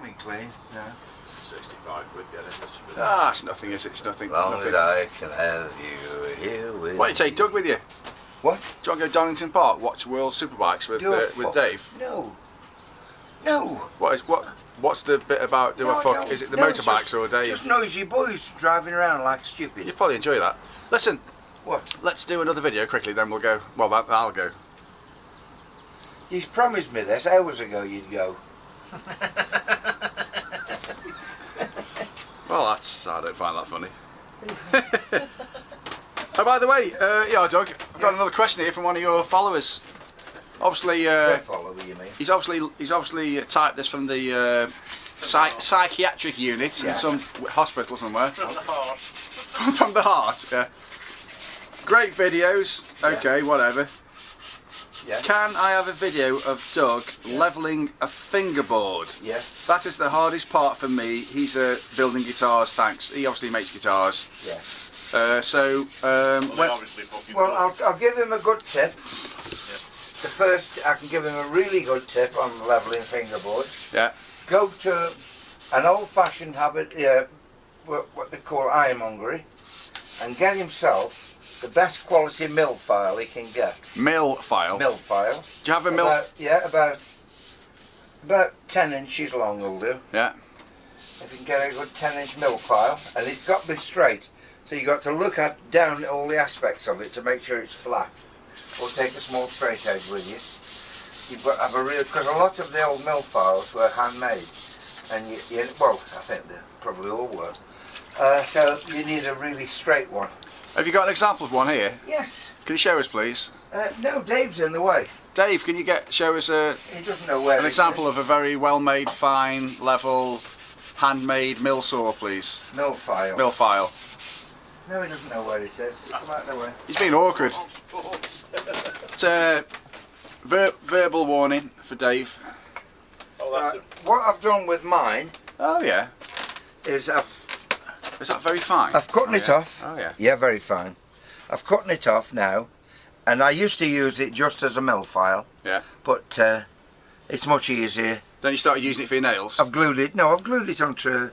been clean, yeah. 65 quid, get it. Ah, it's nothing, is it? It's nothing. Long Nothing. as I can have you here with Why don't you take Doug with you? What? Do you want to go to Donington Park, watch World Superbikes with Dave? No. No. What's the bit about do No, a fuck? no, Is it the no, motorbikes or Dave? Just noisy boys driving around like stupid. You'd probably enjoy that. Listen, What? let's do another video quickly, then we'll go. Well, I'll go. You promised me this hours ago you'd go. Well, I don't find that funny. Oh, by the way, yeah, Doug, I've got another question here from one of your followers. Obviously, Follow you mean? he's obviously typed this from the psychiatric unit in some hospital somewhere. From the heart. From the heart, yeah. Great videos. Okay, whatever. Yeah. Can I have a video of Doug levelling a fingerboard? Yes. That is the hardest part for me. He's building guitars, thanks. He obviously makes guitars. Yes. Well, I'll give him a good tip. The first, I can give him a really good tip on levelling fingerboards. yeah. Go to an old-fashioned habit, what they call ironmongery, and get himself the best quality mill file he can get. Mill file. Mill file. Do you have a mill? About 10 inches long will do. Yeah. If you can get a good 10-inch mill file, and it's got to be straight. So you've got to look down all the aspects of it to make sure it's flat. Or take a small straight edge with you. You've got to have a real, because a lot of the old mill files were handmade, and well, I think they probably all were. So you need a really straight one. Have you got an example of one here? Yes. Can you show us, please? No, Dave's in the way. Dave, can you show us He doesn't know where. an example of a very well-made, fine, level, handmade mill saw, please? Mill file. Mill file. No, he doesn't know where it is. Come out the way. He's being awkward. It's a verbal warning for Dave. Oh, that's What I've done with mine Oh yeah. is Is that very fine? I've cut it off. Oh yeah. Yeah, very fine. I've cut it off now, and I used to use it just as a mill file. Yeah. But it's much easier. Then you started using it for your nails? I've glued it. No, I've glued it onto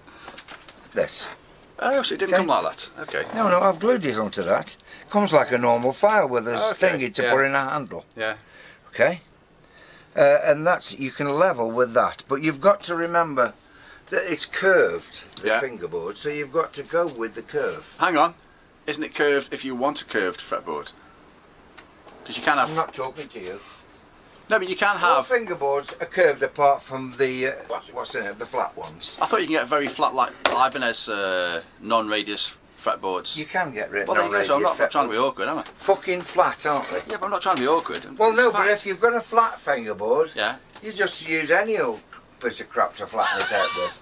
this. Oh, so it didn't come like that. Okay. No, I've glued it onto that. Comes like a normal file with a thingy to put in a handle. Yeah. Okay. And you can level with that, but you've got to remember that it's curved, the fingerboard, so you've got to go with the curve. Hang on. Isn't it curved if you want a curved fretboard? Because you can have... I'm not talking to you. No, but you can All have... fingerboards are curved apart from the, what's in it, the flat ones. I thought you can get very flat, like Ibanez non-radius fretboards. You can get rid of well, there you go, so I'm not trying to be awkward, am I? Fucking flat, aren't they? Yeah, but I'm not trying to be awkward. Well, no, It's but fact. if you've got a flat fingerboard, Yeah. you just use any old piece of crap to flatten it out with.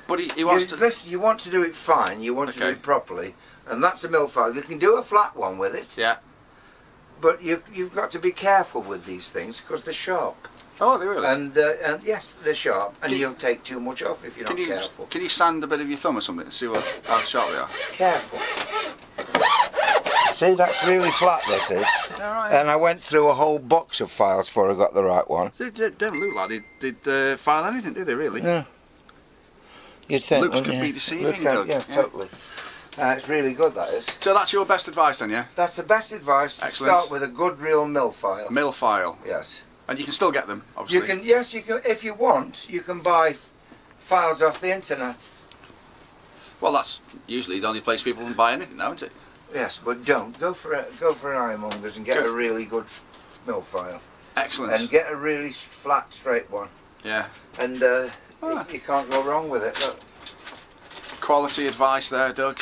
But he wants to... Listen, you want to do it fine, you want to do it properly, and that's a mill file. You can do a flat one with it, Yeah. but you've got to be careful with these things because they're sharp. Oh, they really? And yes, they're sharp, and you'll take too much off if you're not careful. Can you sand a bit of your thumb or something to see how sharp they are? Careful. See, that's really flat, this is. Right. And I went through a whole box of files before I got the right one. They don't look like they did file anything, do they, really? No. You'd think, Looks could wouldn't be you? deceiving, Yeah, Doug. Yeah. totally. It's really good, that is. So that's your best advice then, yeah? That's the best advice, to Excellent. start with a good real mill file. Mill file. Yes. And you can still get them, obviously. You can, yes, you can. If you want, you can buy files off the internet. Well, that's usually the only place people can buy anything now, isn't it? Yes, but don't go for an ironmonger's and get a really good mill file. Excellent. And get a really flat, straight one. Yeah. And you can't go wrong with it. Look. Quality advice there, Doug.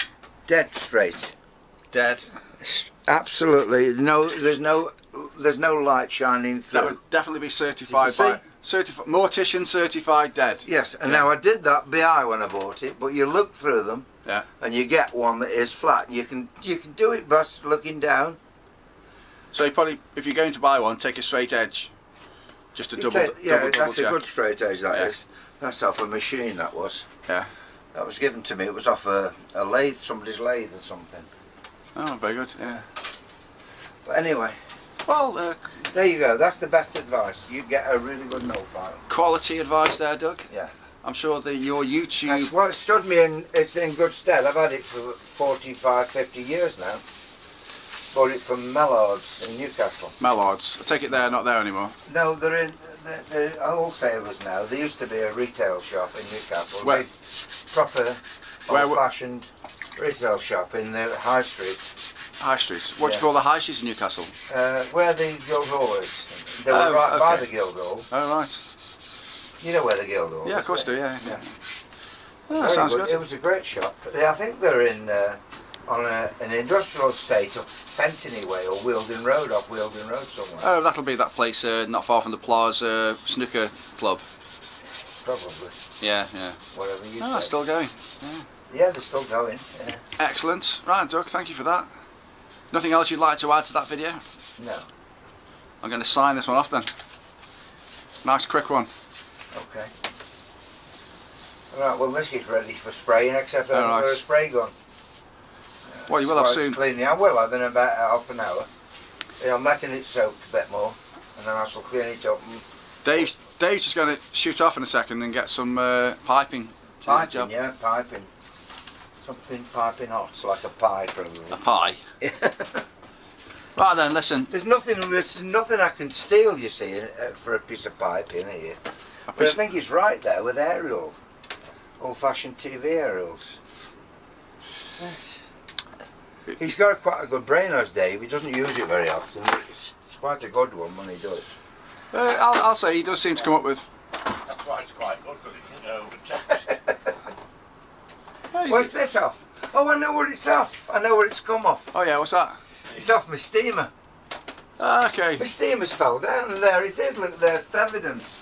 Dead straight. Dead. Absolutely. No, there's no light shining through. That would definitely be certified by mortician certified dead. Yes, and now I did that BI when I bought it, but you look through them, Yeah. and you get one that is flat. You can do it by looking down. So you probably, if you're going to buy one, take a straight edge, just to double That's check. a good straight edge. That is. That's off a machine. That was. Yeah. That was given to me. It was off a lathe, somebody's lathe or something. Oh, very good. Yeah. But anyway, well, there you go. That's the best advice. You get a really good mill file. quality advice there, Doug. Yeah. I'm sure that your YouTube. That's what stood me in. It's in good stead. I've had it for 45, 50 years now. Bought it from Mellard's in Newcastle. Mellards. I take it they're not there anymore. No, they're wholesalers now. There used to be a retail shop in Newcastle. Where? Proper Where- old-fashioned retail shop in the High Street. High Streets. What do Yeah. you call the High Streets in Newcastle? Where the Guildhall is. They were Oh, right by okay. the Guildhall. Oh right. You know where the Guildhall is? Yeah, of course do. Yeah. Yeah. Oh, that Very sounds good. It was a great shop. I think they're in on an industrial estate up Fentoney Way or Wealdon Road, off Wealdon Road somewhere. Oh, that'll be that place not far from the Plaza Snooker Club. Probably. Yeah, yeah. Whatever you Oh, say. that's still going. Yeah, they're still going. Yeah. Excellent. Right, Doug, thank you for that. Nothing else you'd like to add to that video? No. I'm going to sign this one off then. Nice quick one. Okay. Right, well this is ready for spraying except I haven't Alright. got a spray gun. Well, you will have Well, soon. it's cleaning. I will have in about half an hour. Yeah, I'm letting it soak a bit more and then I shall clean it up and Dave's just going to shoot off in a second and get some piping to the piping, job. yeah, piping. Something piping hot, it's like a pie probably. A pie. Right then, listen. There's nothing I can steal, you see, for a piece of pipe in here. But I think he's right there with aerial, old-fashioned TV aerials. Yes. He's got quite a good brain, as Dave. He doesn't use it very often, but it's quite a good one when he does. I'll say he does seem to come up with. That's why it's quite good, because it's over text. Where's this off? Oh, I know where it's off. I know where it's come off. Oh yeah, what's that? It's off my steamer. Okay. My steamer's fell down, and there it is. Look, there's the evidence.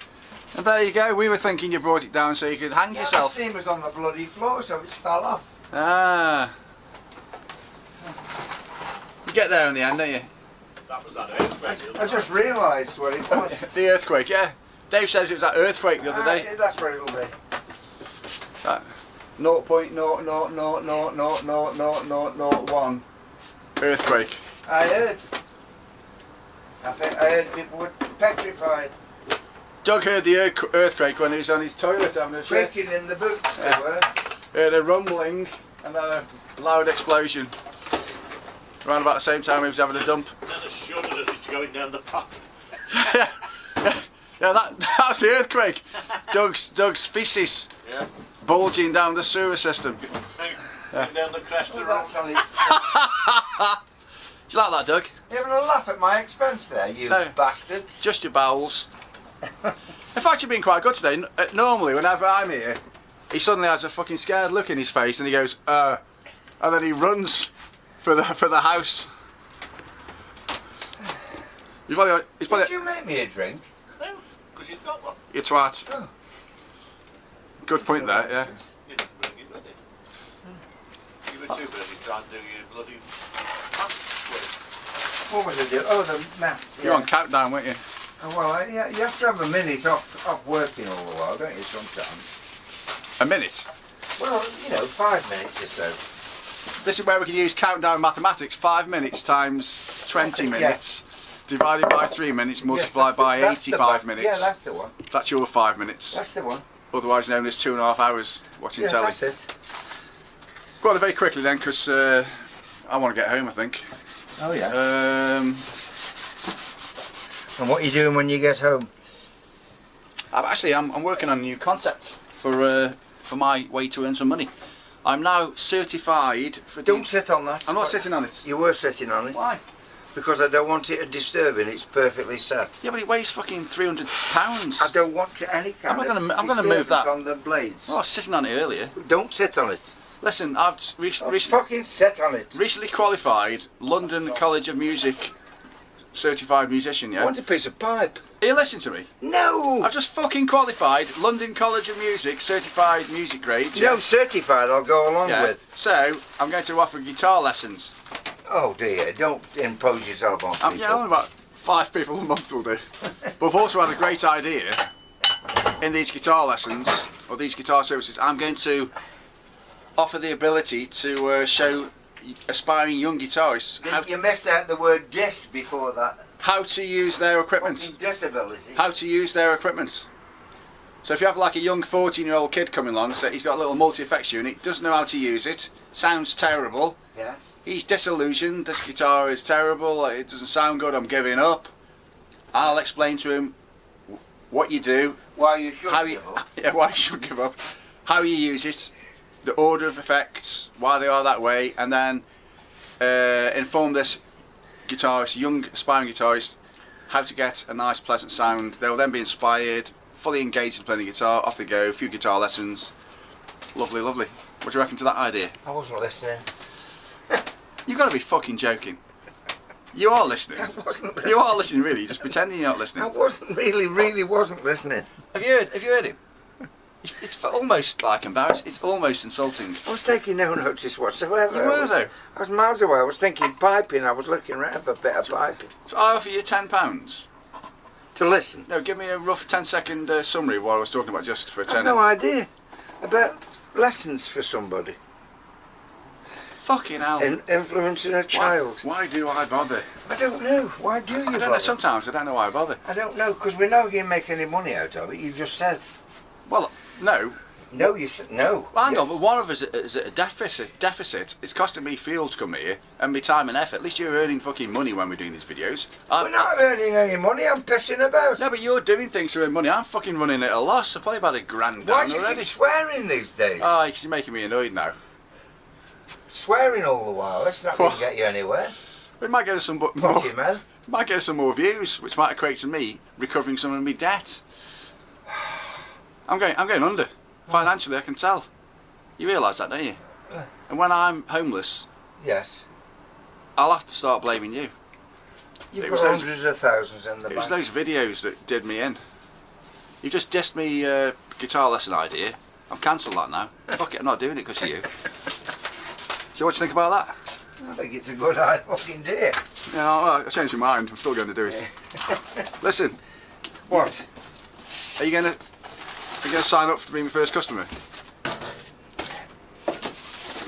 And there you go. We were thinking you brought it down so you could hang Yeah, yourself. the steamer's on the bloody floor, so it's fell off. Ah. You get there in the end, don't you? That was that earthquake. I just realised what it was. The earthquake, yeah. Dave says it was that earthquake the other day. That's where it'll be. That 0.000000001 earthquake. I heard. I heard people were petrified. Doug heard the earthquake when he was on his toilet having a shit. Shaking in the boots they Yeah. were. Heard a rumbling and then a loud explosion. Around about the same time he was having a dump. Then a shudder as it's going down the path. Yeah, that's the earthquake. Doug's feces Yeah. bulging down the sewer system. Going down the crest of Oh, the road. that's on its... Do you like that, Doug? You having a laugh at my expense there, you No. bastards? Just your bowels. In fact, you've been quite good today. Normally, whenever I'm here, he suddenly has a fucking scared look in his face and he goes, and then he runs for the house. He's probably Did you make me a drink? No, because you've got one. you twat. Oh. Good point there, yeah. You didn't bring it with you. You were too busy trying to do your bloody maths quiz. What was I doing? Oh, the math. You're on countdown, weren't you? Oh, well, yeah, you have to have a minute off working all the while, don't you, sometimes? A minute. Well, 5 minutes or so. This is where we can use countdown mathematics. 5 minutes times 20 That's it, yeah. minutes. Divided by 3 minutes, multiplied Yes, by that's the 85 best. minutes. Yeah, that's the one. That's your 5 minutes. That's the one. Otherwise known as 2.5 hours watching Yeah, telly. that's it. Go on very quickly then, because I want to get home, I think. Oh, yeah. And what are you doing when you get home? I'm working on a new concept for my way to earn some money. I'm now certified for. Don't sit on that. I'm not sitting on it. You were sitting on it. Why? Because I don't want it disturbing. It's perfectly set. Yeah, but it weighs fucking 300 pounds. I don't want any kind I'm of gonna move disturbance that. on the blades. Oh, I was sitting on it earlier. Don't sit on it. Listen, I've Fucking sit on it. recently qualified London College of Music certified musician, I yeah? want a piece of pipe. Here, listen to me. No! I've just fucking qualified London College of Music certified music grade. Yeah? No, certified I'll go along Yeah. with. So, I'm going to offer guitar lessons. Oh dear, don't impose yourself on people. Yeah, only about 5 people a month will do. But I've also had a great idea in these guitar lessons, or these guitar services. I'm going to offer the ability to show aspiring young guitarists You missed out the word dis before that. how to use their equipment. Fucking disability. How to use their equipment. So if you have like a young 14-year-old kid coming along, so he's got a little multi-effects unit, doesn't know how to use it, sounds terrible, Yes. he's disillusioned, this guitar is terrible, it doesn't sound good, I'm giving up. I'll explain to him what you do, Why you should how you, give up. yeah, why you should give up, how you use it, the order of effects, why they are that way, and then inform this guitarist, young aspiring guitarist, how to get a nice pleasant sound. They'll then be inspired, fully engaged in playing the guitar, off they go, a few guitar lessons. Lovely, lovely. What do you reckon to that idea? I wasn't listening. You've got to be fucking joking. You are listening. I wasn't listening. You are listening, really. You're just pretending you're not listening. I wasn't really wasn't listening. Have you heard him? It's almost like embarrassing. It's almost insulting. I was taking no notice whatsoever. You were, though. I was miles away. I was thinking piping. I was looking around for a bit of piping. So I offer you £10. To listen. No, give me a rough 10-second summary of what I was talking about just for a I have tenner. no idea about lessons for somebody. Fucking hell. Influencing a child. Why do I bother? I don't know. Why do you I don't bother? know. Sometimes I don't know why I bother. I don't know, because we know you can make any money out of it. You just said. Well, no. No, you said no. Well, hang on, Yes. but one of us is at a deficit. It's costing me fuel to come here and me time and effort. At least you're earning fucking money when we're doing these videos. We're not earning any money. I'm pissing about. No, but you're doing things to earn money. I'm fucking running at a loss. I'm probably about £1,000 Why down do you already. keep swearing these days? Oh, because you're making me annoyed now. Swearing all the while. That's not going to get you anywhere. We might get us some Watch more. your mouth. Might get us some more views, which might equate to me recovering some of my debt. I'm going under. Financially, I can tell. You realise that, don't you? And when I'm homeless, Yes. I'll have to start blaming you. You've It got was those- hundreds of thousands in the It was bank. those videos that did me in. You just dissed me guitar lesson idea. I've cancelled that now. Fuck it, I'm not doing it because of you. So what do you think about that? I think it's a good idea. Yeah, well, I changed my mind. I'm still going to do it. Listen, What? are you going to sign up to be my first customer?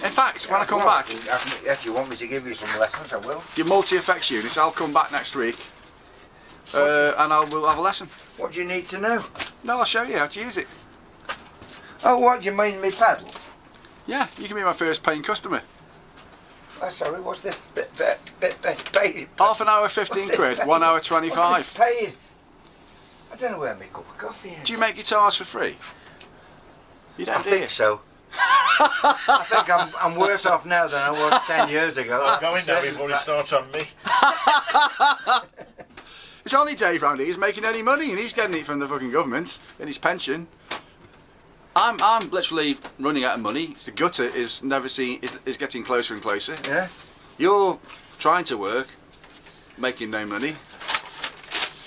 In fact, when I come back, If you want me to give you some lessons, I will. your multi-effects units, I'll come back next week and we'll have a lesson. What do you need to know? No, I'll show you how to use it. Oh, what do you mean, me paddle? Yeah, you can be my first paying customer. Oh, sorry, what's this bit paid? Half an hour, 15 quid, 1 hour, 25. Paid. I don't know where my cup of coffee is. Do you make guitars for free? You don't, I do you? think so. I think I'm worse off now than I was 10 years ago. I'm going now before he starts on me. It's only Dave round here who's making any money and he's getting it from the fucking government in his pension. I'm literally running out of money. The gutter is is getting closer and closer. Yeah? You're trying to work, making no money.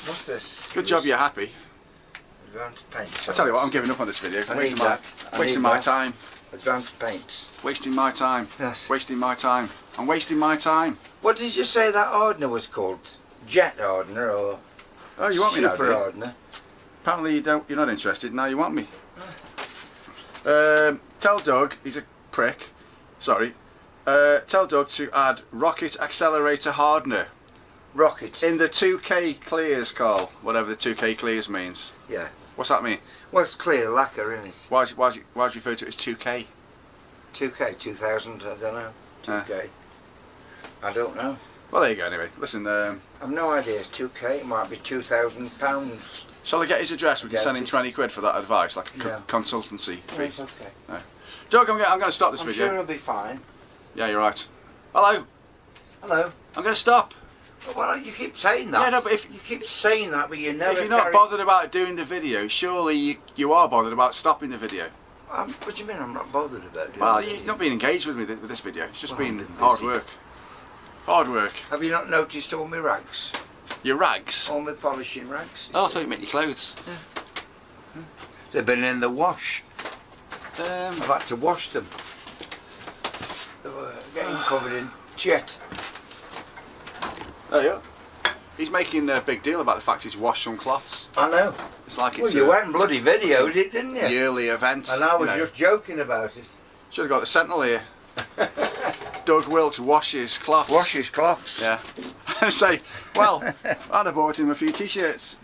What's this? Good job you're happy. Advanced paints. I tell you what, I'm giving up on this video. I Wasting need my, that. I wasting need my that. time. Advanced paints. Wasting my time. Yes. Wasting my time. I'm wasting my time. What did you say that Ordner was called? Jet Ordner or Oh, you want me now, do Super you? Ordner? Apparently you're not interested. Now you want me. Tell Doug, he's a prick. Sorry. Tell Doug to add rocket accelerator hardener Rocket. in the 2K clears, Carl. Whatever the 2K clears means. Yeah. What's that mean? Well, it's clear lacquer, isn't it? Why do you refer to it as 2K? 2K, 2000, I don't know. 2K. I don't know. Well, there you go. Anyway, listen. I've no idea. 2K, it might be £2,000. Shall I get his address? We can send him Doubt it. 20 quid for that advice, like a Yeah. consultancy Oh, fee. it's okay. Doug, I'm going to stop this I'm video. sure it'll be fine. Yeah, you're right. Hello. Hello. I'm going to stop. Well, you keep saying that. Yeah, no, but if You keep saying that, but you never if you're not carry- bothered about doing the video, surely you are bothered about stopping the video. What do you mean I'm not bothered about doing Well, it? you're not being engaged with me with this video. It's just Well, been I've been hard busy. work. Hard work. Have you not noticed all my rags? Your rags. All my polishing rags? Oh, I thought you meant your clothes. They've been in the wash. I've had to wash them. They were getting covered in jet. Oh yeah. He's making a big deal about the fact he's washed some cloths. I know. It's like Well, it's you a went and bloody videoed it, didn't you? yearly event. And I was you know. just joking about it. Should have got the Sentinel here. Doug Wilkes washes cloths. Washes cloths. Yeah. And say, well, I'd have bought him a few t-shirts.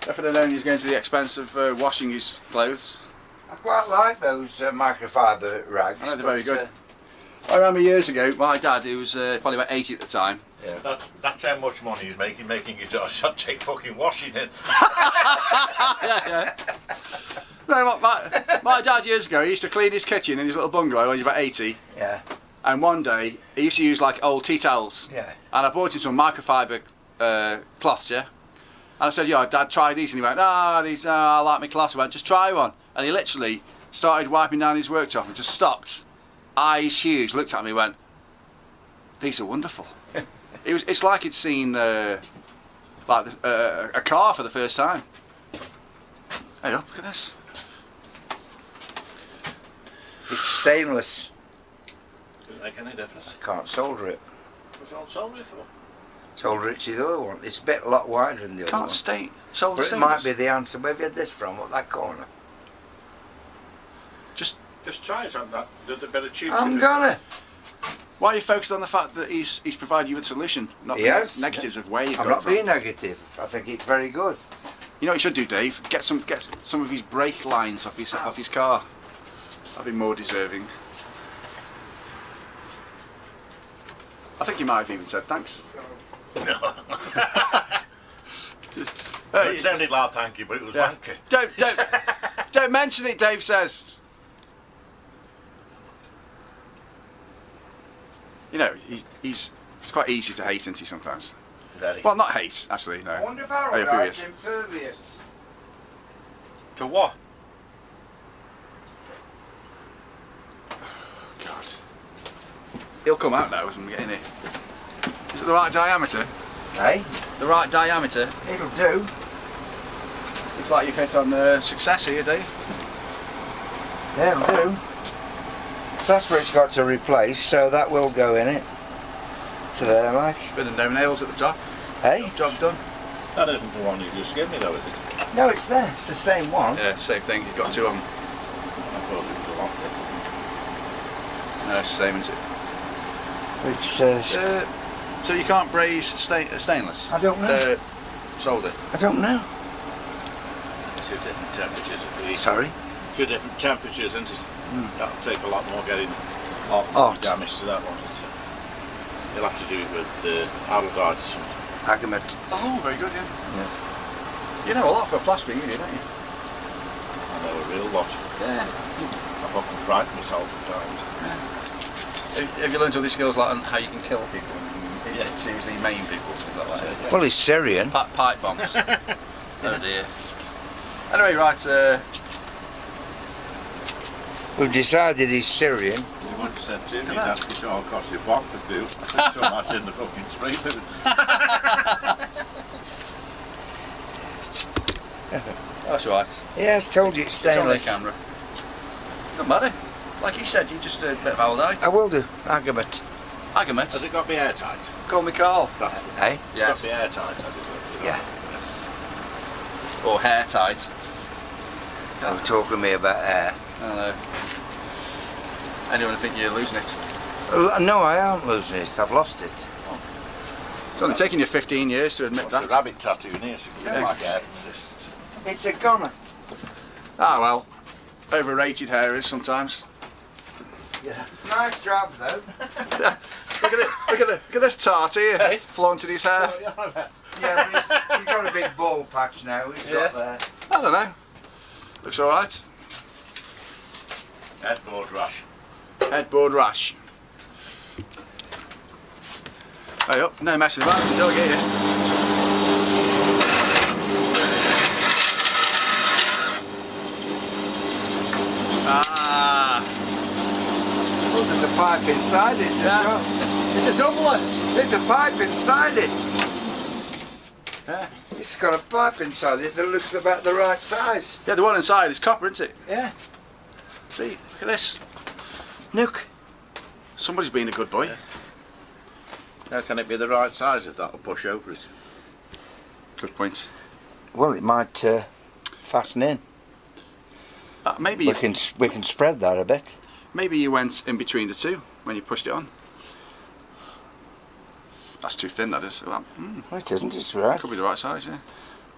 If I'd have known he was going to the expense of washing his clothes. I quite like those microfiber rags. I know they're very good. I remember years ago, my dad, who was probably about 80 at the time. Yeah. That's how much money he's making guitars. I'd take fucking washing it. Yeah. No, my dad years ago, he used to clean his kitchen in his little bungalow when he was about 80. Yeah. And one day, he used to use like old tea towels. Yeah. And I bought him some microfiber cloths, yeah? And I said, yeah, Dad, try these. And he went, I like my cloths. I went, just try one. And he literally started wiping down his worktop and just stopped. Eyes huge, looked at me and went, these are wonderful. It's like he'd seen a car for the first time. Hey, look at this. It's stainless. Doesn't make any difference. I can't solder it. What's it all soldered for? Solder it to the other one. It's a lot wider than the other Can't one. solder But it stainless. might be the answer. Where have you had this from? Up that corner? Just try it on that. Do a bit of tube. I'm gonna. Why are you focused on the fact that he's provided you with a solution, not the Yes. negatives of where you've I'm got it not from? being negative. I think it's very good. You know what you should do, Dave? Get some of his brake lines off his car. That'd be more deserving. I think you might have even said thanks. No. It sounded like thank you, but it was wanky. Don't mention it, Dave says. You know, he's quite easy to hate, isn't he, sometimes? Very. Well, not hate, actually, no. I wonder if Harold Oh, yeah, writes previous. impervious. For what? God. He'll come out now as I'm getting it. Is it the right diameter? Hey, The right diameter? it'll do. Looks like you fit on success here, Dave. Yeah, it'll do. So that's where it's got to replace, so that will go in it. To there, like. Bit of no nails at the top. Hey? Job done. That isn't the one you just gave me, though, is it? No, it's there. It's the same one. Yeah, same thing. You've got two of them. I thought it was a lot different. No, it's the same, isn't it? Which, So you can't braze stainless? I don't know. Solder. I don't know. Two different temperatures at least. Sorry? Two different temperatures, isn't it? That'll take a lot more getting Hot. damage to that one. You'll have to do it with the Algard or something. Agament. Oh, very good, yeah. You know a lot for plastering, you do, don't you? I know a real lot. Yeah. I fucking frighten myself at times. Have you learned all these skills like on how you can kill people? And seriously maim people, stuff like that. Well, he's Syrian. Pipe bombs. Oh dear. Anyway, right. We've decided he's Syrian. You once said to me that guitar cost you what would do. I said so much in the fucking street. That's right. Yeah, I've told you it's It's on the stainless. camera. Doesn't matter. Like you said, you just a bit of aldite. I will do. Agament. Agament. Has it got to be airtight? Call me Carl. That's it. Hey? It's got to be airtight, has it? Yeah. Or hair tight. Don't talk to me about air. I don't know. Anyone think you're losing it? No, I aren't losing it. I've lost it. It's only taken you 15 years to admit What's the that. rabbit tattoo in here? So you can Yeah. like air resistance. It's a goner. Ah well, overrated hair is sometimes. Yeah. It's a nice job, though. Look at this tart here, flaunting his hair. Yeah, but he's got a big bald patch now. He's got there. I don't know. Looks all right. Headboard rush. Headboard rash. Hey up, no messing about. Don't get you. Ah, Look, there's a pipe inside it. Yeah. It's a doubler. There's a pipe inside it. yeah. It's got a pipe inside it that looks about the right size. Yeah, the one inside is copper, isn't it? Yeah. See, look at this. Look. Somebody's been a good boy. How can it be the right size if that'll push over it? Good point. Well, it might fasten in. Maybe We can spread that a bit. maybe you went in between the two when you pushed it on. That's too thin, that is. Well, No, it isn't. It's right. could be the right size, yeah.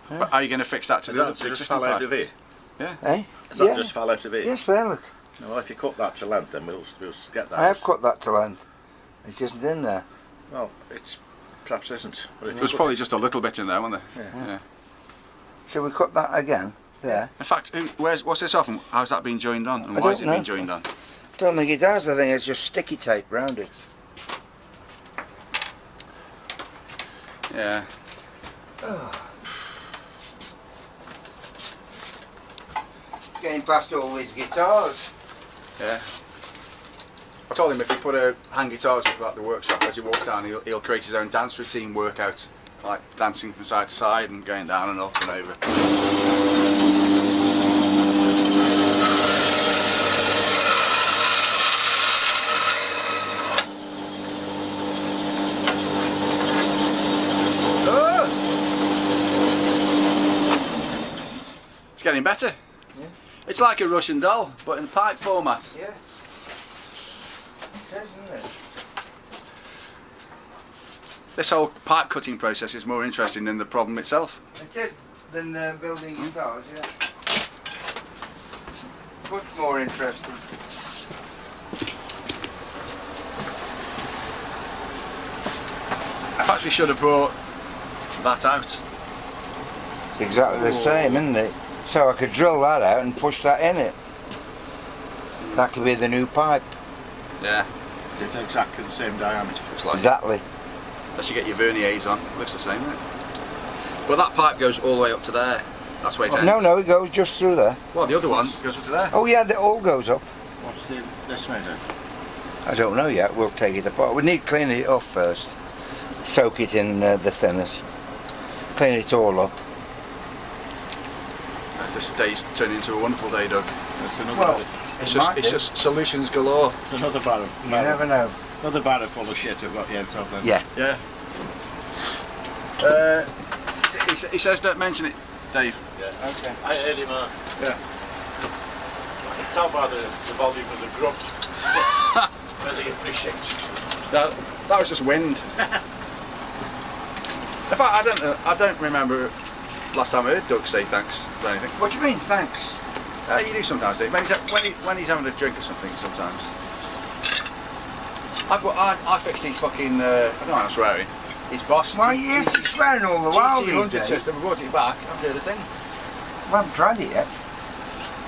But are you going to fix that to the other That just existing fell out pipe? of here. Yeah. Eh? Has that Yeah. just fell out of here? Yes, there, look. Well, if you cut that to length, then we'll get that. I have cut that to length. It isn't in there. Well, it's perhaps isn't. But if There you was cut probably it- just a little bit in there, wasn't there? Yeah. Shall we cut that again? There. In fact, what's this off and how's that been joined on? And I why is it don't know. being joined on? Don't think it has. I think it's just sticky tape round it. Yeah. Getting past all these guitars. Yeah. I told him if he put a hand guitars up at the workshop as he walks down, he'll create his own dance routine workout, like dancing from side to side and going down and up and over. It's getting better. Yeah. It's like a Russian doll, but in pipe format. Yeah. It is, isn't it? This whole pipe cutting process is more interesting than the problem itself. It is than building guitars, yeah. Much more interesting. Perhaps we should have brought that out. It's exactly the same, isn't it? So I could drill that out and push that in it. That could be the new pipe. Yeah, It's exactly the same diameter. looks like. Exactly. Unless you get your verniers on, looks the same, doesn't it? But that pipe goes all the way up to there. That's where it ends. No, no, it goes just through there. Well, the other one goes up to there. Oh yeah, it all goes up. What's this made of? I don't know yet. We'll take it apart. We need to clean it off first. Soak it in the thinners. Clean it all up. This day's turned into a wonderful day, Doug. It's another. Well, It's just solutions galore. it's another barrel. You never know. Another barrel full of shit I've got you out of then. Yeah. Yeah. He says don't mention it, Dave. Yeah. Okay. I heard him. Yeah. I can tell by the volume of the grunt whether he appreciates it. That was just wind. In fact, I don't remember last time I heard Doug say thanks for anything. What do you mean, thanks? You do sometimes, Dave. When he's having a drink or something, sometimes. I fixed his fucking. I don't know, I'm swearing. His boss. Why, yes, you're swearing all the while these GT100 days. system. We brought it back. I haven't heard a thing. We haven't tried it yet.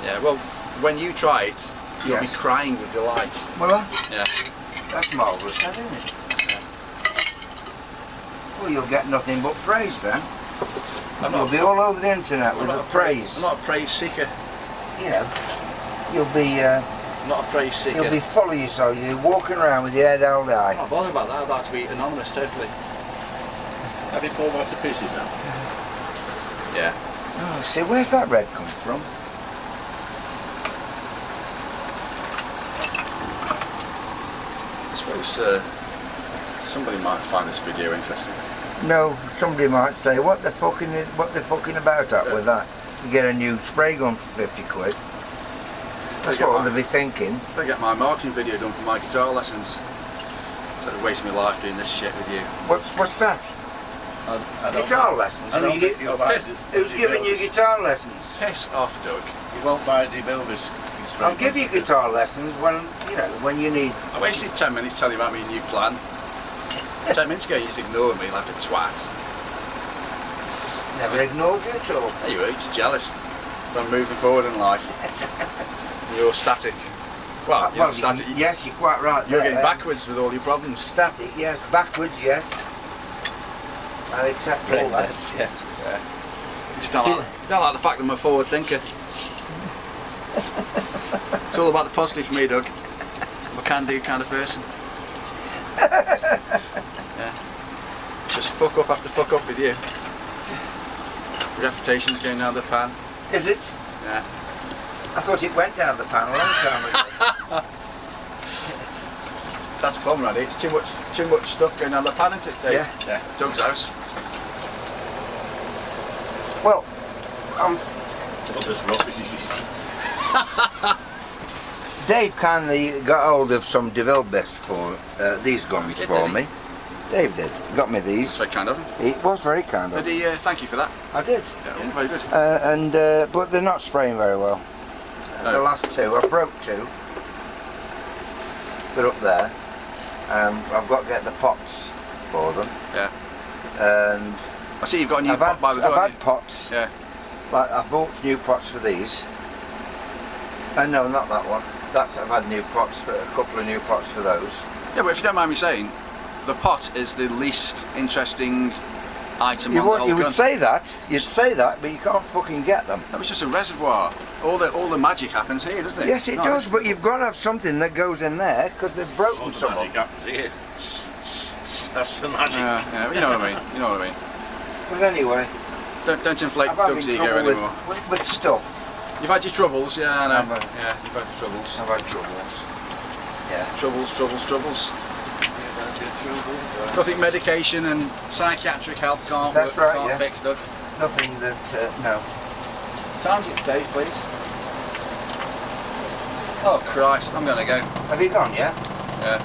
Yeah. Well, when you try it, you'll Yes. be crying with delight. Well, Yeah. that's marvellous, isn't it? Well, you'll get nothing but praise then. You'll be all over the internet with the praise. I'm not a praise seeker. You know, you'll be I'm not a praise seeker. you'll be full of yourself. You'll be walking around with your head held I'm high. not bothered about that. I'd like to be anonymous, totally. Have you pulled off the pieces now? Yeah. Oh, see, where's that red come from? I suppose somebody might find this video interesting. No, somebody might say, what the fucking about that with that? You get a new spray gun for 50 quid. That's get what mine. they'll be thinking. I get my marketing video done for my guitar lessons. Instead of wasting my life doing this shit with you. What's that? I don't Guitar know. lessons? I don't You think get- you'll buy Who's giving you guitar lessons? Piss off, Doug. You won't buy Devilbiss. I'll give you guitar lessons when you need. I wasted 10 minutes telling you about my new plan. 10 minutes ago you just ignored me like a twat. Never ignored you at all. There you were, just jealous. I'm moving forward in life. You're static. Well, you're not static. Yes, you're quite right. You're there. getting backwards with all your problems. Static, yes. Backwards, yes. I accept all that. Yeah. Yeah. You just don't like the fact that I'm a forward thinker. It's all about the positive for me, Doug. I'm a can-do kind of person. Yeah. Just fuck up after fuck up with you. Reputation's going down the pan. Is it? Yeah. I thought it went down the pan a long time ago. That's the problem, Randy. It's too much stuff going down the pan, isn't it, Dave? Yeah. Doug's house. Well, All this rubbish is Dave kindly got hold of some Devilbiss for these guns Did for he? me. Dave did. Got me these. That's very kind of him. He was very kind of Did he thank you for that? I did. Yeah, very good. But they're not spraying very well. No. The last two, I broke two. They're up there. I've got to get the pots for them. Yeah. And I see you've got a new pot by the door. I've had pots. Yeah. Like I bought new pots for these. No, not that one. I've had new pots for a couple of new pots for those. Yeah, but if you don't mind me saying, the pot is the least interesting item on the whole You would gun. say that. You'd say that, but you can't fucking get them. That was just a reservoir. All the magic happens here, doesn't it? Yes, it does, but you've got to have something that goes in there because they've broken All the some of magic them. happens here. That's the magic. Yeah, you know what I mean. You know what I mean. But anyway, Don't inflate I've had Doug's ego trouble anymore. with stuff. You've had your troubles, yeah, I know. I've had- Yeah, you've had your troubles. I've had troubles. Yeah. Troubles. Nothing medication and psychiatric help can't That's work, right, can't yeah. fix, Doug. Nothing that, no. Time's it, Dave, please. Oh Christ, I'm gonna go. Have you gone, yeah? Yeah.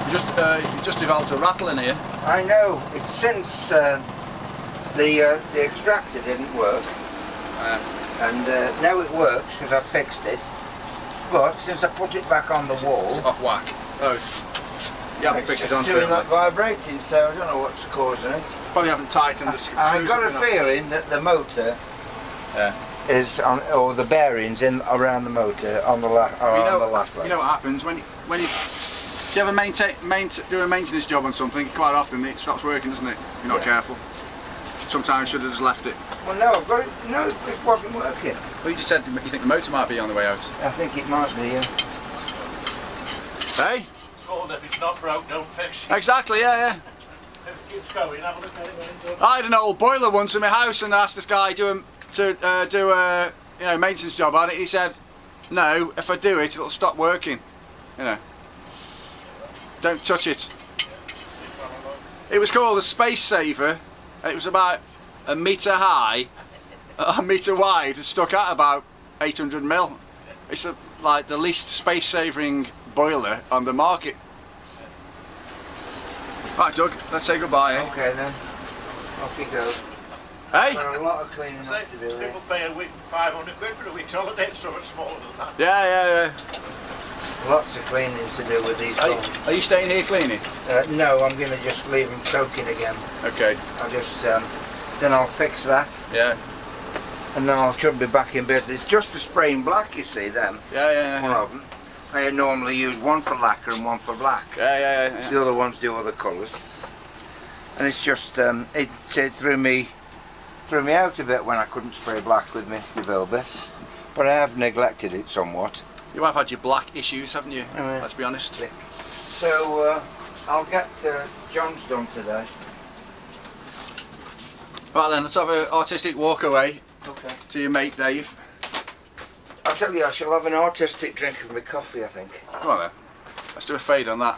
You just developed a rattle in here. I know. It's since the extractor didn't work. And now it works because I've fixed it. But since I put it back on the wall, It's off whack. Oh. You haven't it's fixed it just on doing firmly. that vibrating, so I don't know what's causing it. Probably haven't tightened the screws. I've got up a enough. feeling that the motor Yeah. is on, or the bearings in around the motor on the on the last leg. You know what happens when you if you ever do a maintenance job on something, quite often it stops working, doesn't it? If you're not Yeah. careful. Sometimes you should have just left it. Well, no, I've got it. No, it wasn't working. Well, you just said you think the motor might be on the way out. I think it might be. Hey? Called if it's not broke, don't fix it. Exactly, yeah. If it keeps going, have a look at it when it's done. I had an old boiler once in my house and I asked this guy to do a maintenance job on it. He said, no, if I do it, it'll stop working. You know. Don't touch it. It was called a Space Saver. And it was about a metre high, a metre wide, and stuck out about 800 mil. It's like the least space-saving boiler on the market. Right, Doug, let's say goodbye, eh? Okay then. Off you go. Hey? Got a lot of cleaning Say, up to do here. people pay a week 500 quid for a week's holiday, it's so much smaller than that. Yeah. Lots of cleaning to do with these phones. Are you staying here cleaning? No, I'm going to just leave them soaking again. Okay. I'll just, then I'll fix that, Yeah. and then I should be back in business. Just for spraying black, you see, them. Yeah. One of them. I normally use one for lacquer and one for black. Yeah. The other ones do other colours. And it's just, it threw me out a bit when I couldn't spray black with my Devilbiss. But I have neglected it somewhat. You might have had your black issues, haven't you? Yeah. Let's be honest. So, I'll get John's done today. Right then, let's have an artistic walk away Okay. to your mate Dave. I'll tell you, I shall have an artistic drink of my coffee, I think. Come on then. Let's do a fade on that.